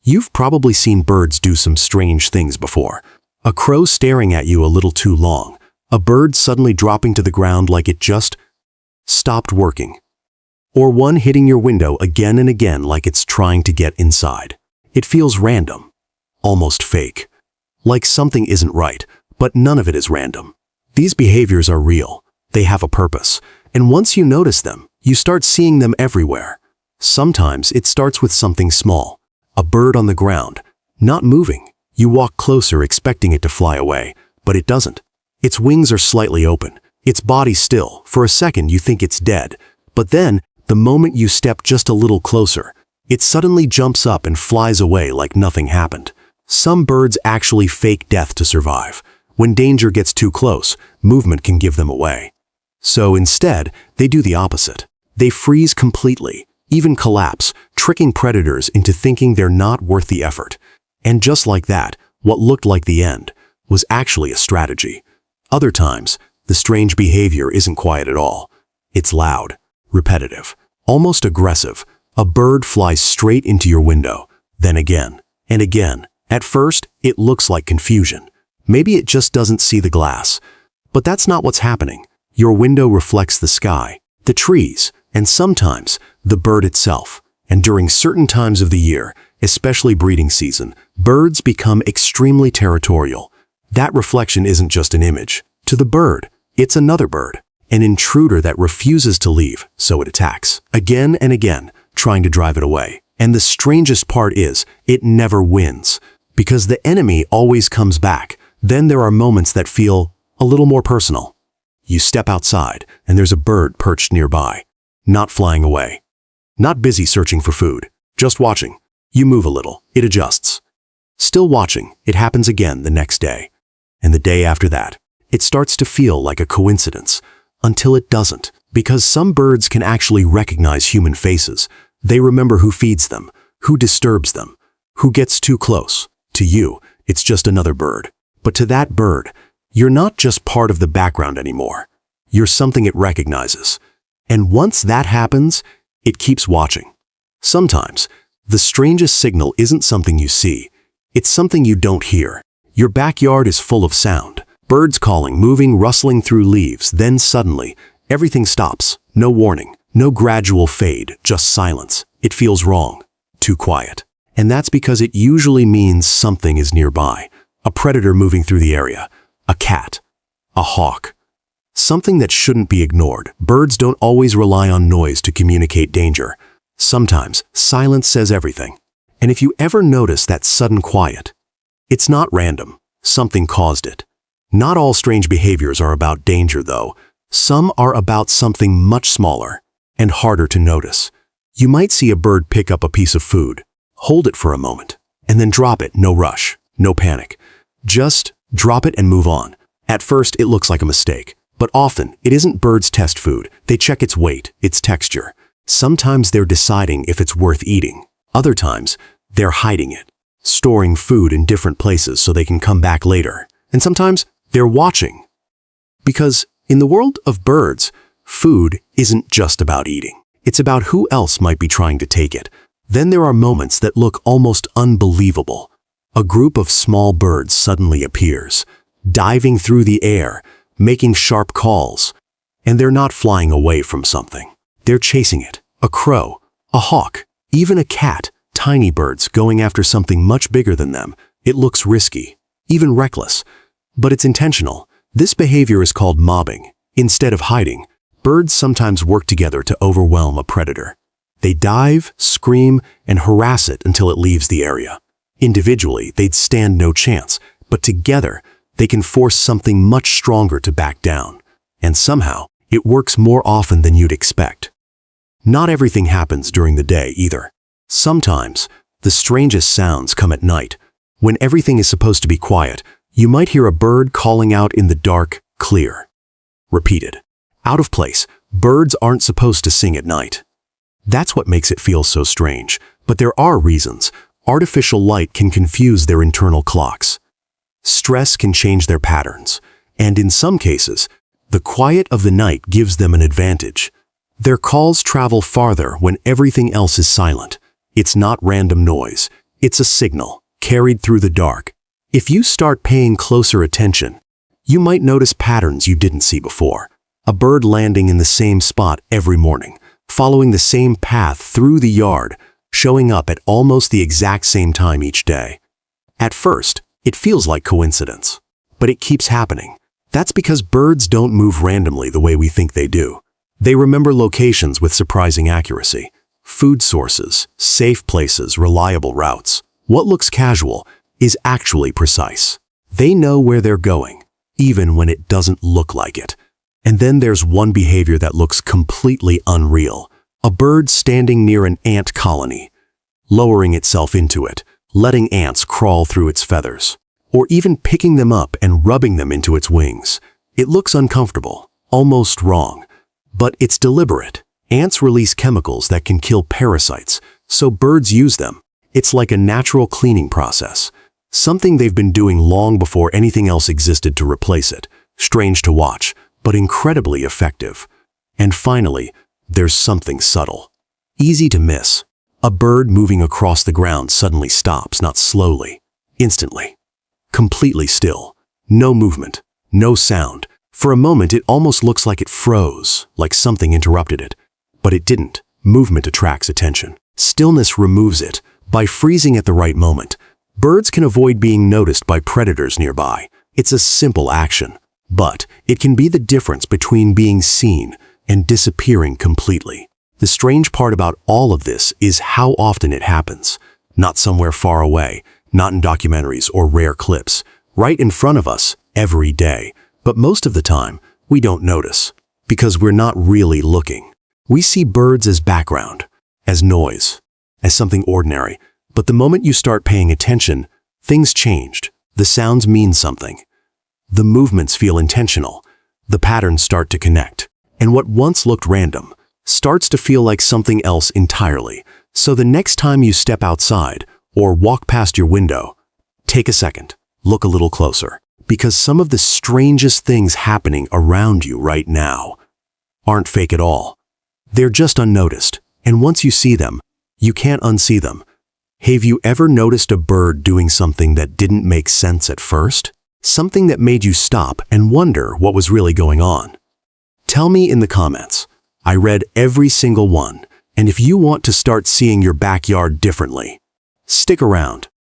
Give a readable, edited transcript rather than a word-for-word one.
You've probably seen birds do some strange things before. A crow staring at you a little too long. A bird suddenly dropping to the ground like it just stopped working. Or one hitting your window again and again like it's trying to get inside. It feels random, almost fake. Like something isn't right, but none of it is random. These behaviors are real. They have a purpose. And once you notice them, you start seeing them everywhere. Sometimes it starts with something small. A bird on the ground, not moving. You walk closer expecting it to fly away, but it doesn't. Its wings are slightly open. Its body still. For a second you think it's dead. But then, the moment you step just a little closer, it suddenly jumps up and flies away like nothing happened. Some birds actually fake death to survive. When danger gets too close, movement can give them away. So instead, they do the opposite. They freeze completely, even collapse, tricking predators into thinking they're not worth the effort. And just like that, what looked like the end was actually a strategy. Other times, the strange behavior isn't quiet at all. It's loud, repetitive, almost aggressive. A bird flies straight into your window, then again and again. At first, it looks like confusion. Maybe it just doesn't see the glass. But that's not what's happening. Your window reflects the sky, the trees, and sometimes the bird itself. And during certain times of the year, especially breeding season, birds become extremely territorial. That reflection isn't just an image. To the bird, it's another bird, an intruder that refuses to leave, so it attacks. Again and again, trying to drive it away. And the strangest part is, it never wins. Because the enemy always comes back. Then there are moments that feel a little more personal. You step outside, and there's a bird perched nearby. Not flying away. Not busy searching for food. Just watching. You move a little. It adjusts. Still watching. It happens again the next day. And the day after that. It starts to feel like a coincidence. Until it doesn't. Because some birds can actually recognize human faces. They remember who feeds them, who disturbs them, who gets too close. To you, it's just another bird. But to that bird, you're not just part of the background anymore. You're something it recognizes. And once that happens, it keeps watching. Sometimes, the strangest signal isn't something you see. It's something you don't hear. Your backyard is full of sound. Birds calling, moving, rustling through leaves. Then suddenly, everything stops. No warning. No gradual fade, just silence. It feels wrong. Too quiet. And that's because it usually means something is nearby. A predator moving through the area. A cat. A hawk. Something that shouldn't be ignored. Birds don't always rely on noise to communicate danger. Sometimes, silence says everything. And if you ever notice that sudden quiet, it's not random. Something caused it. Not all strange behaviors are about danger, though. Some are about something much smaller and harder to notice. You might see a bird pick up a piece of food, hold it for a moment, and then drop it. No rush, no panic. Just drop it and move on. At first, it looks like a mistake, but often it isn't. Birds test food. They check its weight, its texture. Sometimes they're deciding if it's worth eating. Other times, they're hiding it, storing food in different places so they can come back later. And sometimes they're watching. Because in the world of birds, food isn't just about eating. It's about who else might be trying to take it. Then there are moments that look almost unbelievable. A group of small birds suddenly appears, diving through the air, making sharp calls. And they're not flying away from something. They're chasing it. A crow, a hawk, even a cat. Tiny birds going after something much bigger than them. It looks risky, even reckless. But it's intentional. This behavior is called mobbing. Instead of hiding, birds sometimes work together to overwhelm a predator. They dive, scream, and harass it until it leaves the area. Individually, they'd stand no chance, but together, they can force something much stronger to back down. And somehow, it works more often than you'd expect. Not everything happens during the day either. Sometimes, the strangest sounds come at night. When everything is supposed to be quiet, you might hear a bird calling out in the dark, clear. Repeated. Out of place. Birds aren't supposed to sing at night. That's what makes it feel so strange. But there are reasons. Artificial light can confuse their internal clocks. Stress can change their patterns. And in some cases, the quiet of the night gives them an advantage. Their calls travel farther when everything else is silent. It's not random noise. It's a signal, carried through the dark. If you start paying closer attention, you might notice patterns you didn't see before. A bird landing in the same spot every morning, following the same path through the yard, showing up at almost the exact same time each day. At first, it feels like coincidence, but it keeps happening. That's because birds don't move randomly the way we think they do. They remember locations with surprising accuracy. Food sources, safe places, reliable routes. What looks casual is actually precise. They know where they're going, even when it doesn't look like it. And then there's one behavior that looks completely unreal. A bird standing near an ant colony, lowering itself into it, letting ants crawl through its feathers, or even picking them up and rubbing them into its wings. It looks uncomfortable, almost wrong, but it's deliberate. Ants release chemicals that can kill parasites, so birds use them. It's like a natural cleaning process, something they've been doing long before anything else existed to replace it. Strange to watch, but incredibly effective. And finally, there's something subtle, easy to miss. A bird moving across the ground suddenly stops, not slowly, instantly. Completely still. No movement, no sound. For a moment, it almost looks like it froze, like something interrupted it. But it didn't. Movement attracts attention. Stillness removes it. By freezing at the right moment, birds can avoid being noticed by predators nearby. It's a simple action, but it can be the difference between being seen and disappearing completely. The strange part about all of this is how often it happens. Not somewhere far away, not in documentaries or rare clips. Right in front of us, every day. But most of the time, we don't notice, because we're not really looking. We see birds as background, as noise, as something ordinary. But the moment you start paying attention, things changed. The sounds mean something. The movements feel intentional. The patterns start to connect. And what once looked random starts to feel like something else entirely. So the next time you step outside or walk past your window, take a second, look a little closer, because some of the strangest things happening around you right now aren't fake at all. They're just unnoticed, and once you see them, you can't unsee them. Have you ever noticed a bird doing something that didn't make sense at first? Something that made you stop and wonder what was really going on? Tell me in the comments. I read every single one, and if you want to start seeing your backyard differently, stick around.